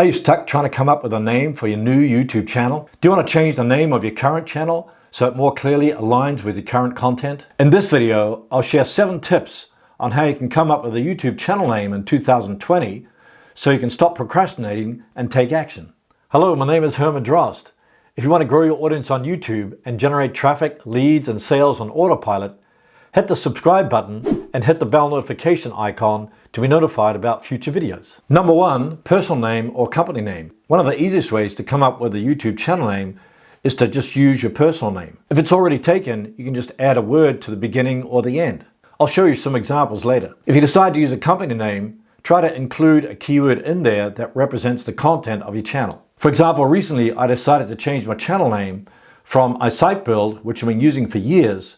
Are you stuck trying to come up with a name for your new YouTube channel? Do you want to change the name of your current channel so it more clearly aligns with your current content? In this video, I'll share 7 tips on how you can come up with a YouTube channel name in 2020 so you can stop procrastinating and take action. Hello, my name is Herman Drost. If you want to grow your audience on YouTube and generate traffic, leads, and sales on autopilot, hit the subscribe button and hit the bell notification icon to be notified about future videos. Number 1, personal name or company name. One of the easiest ways to come up with a YouTube channel name is to just use your personal name. If it's already taken, you can just add a word to the beginning or the end. I'll show you some examples later. If you decide to use a company name, try to include a keyword in there that represents the content of your channel. For example, recently I decided to change my channel name from iSiteBuild, which I've been using for years,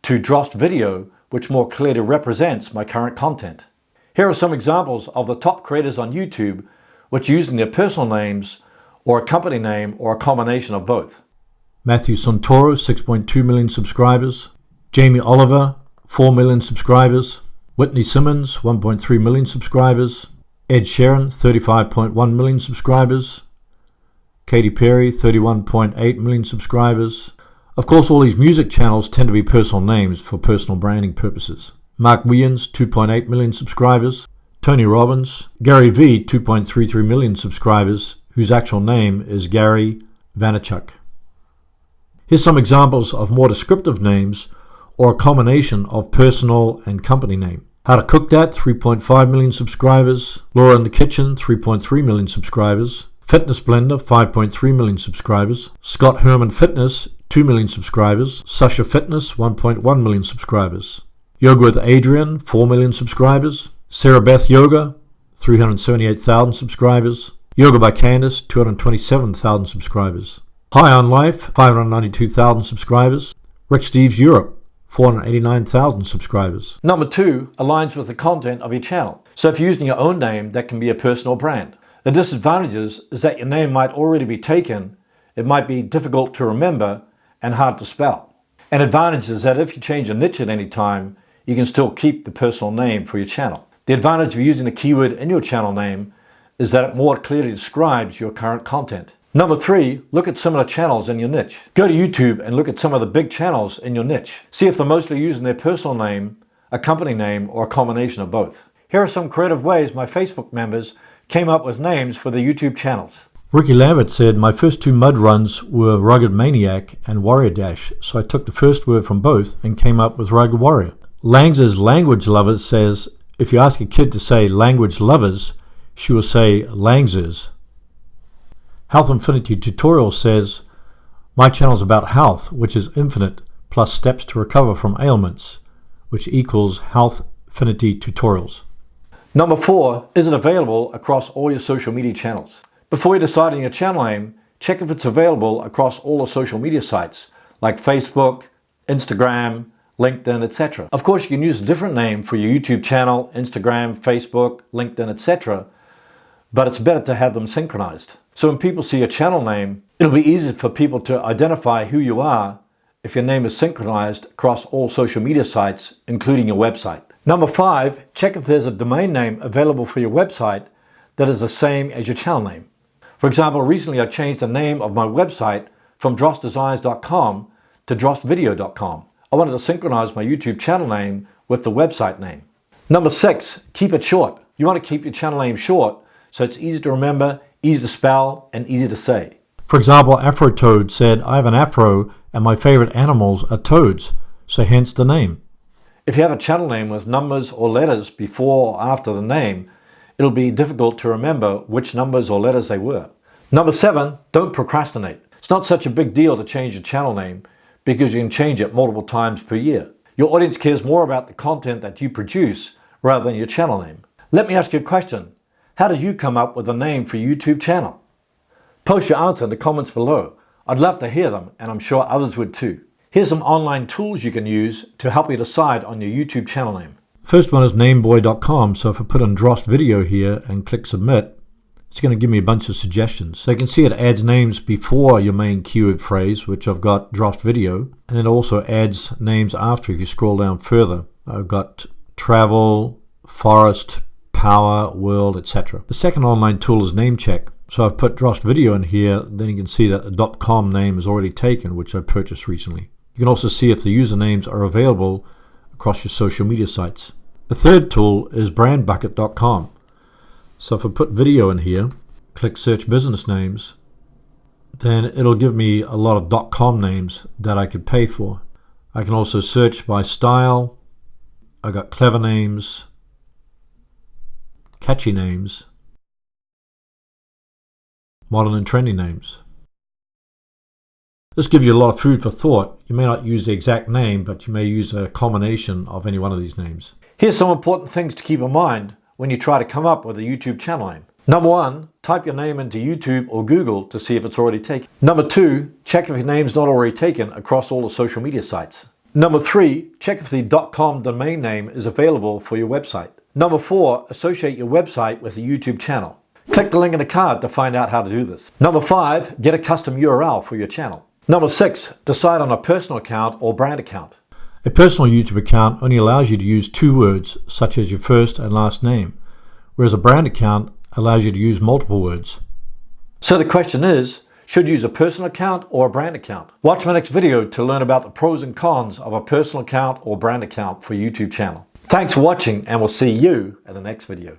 to Drost Video, which more clearly represents my current content. Here are some examples of the top creators on YouTube which using their personal names or a company name or a combination of both. Matthew Santoro, 6.2 million subscribers. Jamie Oliver, 4 million subscribers. Whitney Simmons, 1.3 million subscribers. Ed Sheeran, 35.1 million subscribers. Katy Perry, 31.8 million subscribers. Of course, all these music channels tend to be personal names for personal branding purposes. Mark Williams, 2.8 million subscribers. Tony Robbins. Gary V, 2.33 million subscribers, whose actual name is Gary Vaynerchuk. Here's some examples of more descriptive names or a combination of personal and company name. How to Cook That, 3.5 million subscribers. Laura in the Kitchen, 3.3 million subscribers. Fitness Blender, 5.3 million subscribers. Scott Herman Fitness, 2 million subscribers. Sasha Fitness, 1.1 million subscribers. Yoga with Adrian, 4 million subscribers. Sarah Beth Yoga, 378,000 subscribers. Yoga by Candace, 227,000 subscribers. High on Life, 592,000 subscribers. Rick Steves Europe, 489,000 subscribers. Number 2 aligns with the content of your channel. So if you're using your own name, that can be a personal brand. The disadvantages is that your name might already be taken, it might be difficult to remember, and hard to spell. An advantage is that if you change a niche at any time, you can still keep the personal name for your channel. The advantage of using a keyword in your channel name is that it more clearly describes your current content. Number 3, look at similar channels in your niche. Go to YouTube and look at some of the big channels in your niche. See if they're mostly using their personal name, a company name, or a combination of both. Here are some creative ways my Facebook members came up with names for their YouTube channels. Ricky Lambert said, my first 2 mud runs were Rugged Maniac and Warrior Dash, so I took the first word from both and came up with Rugged Warrior. Langs' Language Lovers says, if you ask a kid to say language lovers, she will say Langs's. Health Infinity Tutorial says, my channel is about health, which is infinite, plus steps to recover from ailments, which equals Health Infinity Tutorials. Number 4, is it available across all your social media channels? Before you decide on your channel name, check if it's available across all the social media sites like Facebook, Instagram, LinkedIn, etc. Of course, you can use a different name for your YouTube channel, Instagram, Facebook, LinkedIn, etc. But it's better to have them synchronized. So when people see your channel name, it'll be easier for people to identify who you are if your name is synchronized across all social media sites, including your website. Number 5, check if there's a domain name available for your website that is the same as your channel name. For example, recently I changed the name of my website from drostdesigns.com to drostvideo.com. I wanted to synchronize my YouTube channel name with the website name. Number 6, keep it short. You want to keep your channel name short so it's easy to remember, easy to spell, and easy to say. For example, AfroToad said, I have an afro and my favorite animals are toads, so hence the name. If you have a channel name with numbers or letters before or after the name, it'll be difficult to remember which numbers or letters they were. Number 7, don't procrastinate. It's not such a big deal to change your channel name because you can change it multiple times per year. Your audience cares more about the content that you produce rather than your channel name. Let me ask you a question. How did you come up with a name for your YouTube channel? Post your answer in the comments below. I'd love to hear them, and I'm sure others would too. Here's some online tools you can use to help you decide on your YouTube channel name. First one is nameboy.com, so if I put in Drost Video here and click submit, it's going to give me a bunch of suggestions. So you can see it adds names before your main keyword phrase, which I've got Drost Video, and it also adds names after if you scroll down further. I've got travel, forest, power, world, etc. The second online tool is NameCheck. So I've put Drost Video in here, then you can see that a .com name is already taken, which I purchased recently. You can also see if the usernames are available across your social media sites. The third tool is brandbucket.com. So if I put video in here, click search business names, then it'll give me a lot of .com names that I could pay for. I can also search by style. I got clever names, catchy names, modern and trendy names. This gives you a lot of food for thought. You may not use the exact name, but you may use a combination of any one of these names. Here's some important things to keep in mind when you try to come up with a YouTube channel name. Number 1, type your name into YouTube or Google to see if it's already taken. Number 2, check if your name's not already taken across all the social media sites. Number 3, check if the .com domain name is available for your website. Number 4, associate your website with a YouTube channel. Click the link in the card to find out how to do this. Number 5, get a custom URL for your channel. Number 6, decide on a personal account or brand account. A personal YouTube account only allows you to use 2 words, such as your first and last name, whereas a brand account allows you to use multiple words. So the question is, should you use a personal account or a brand account? Watch my next video to learn about the pros and cons of a personal account or brand account for your YouTube channel. Thanks for watching, and we'll see you in the next video.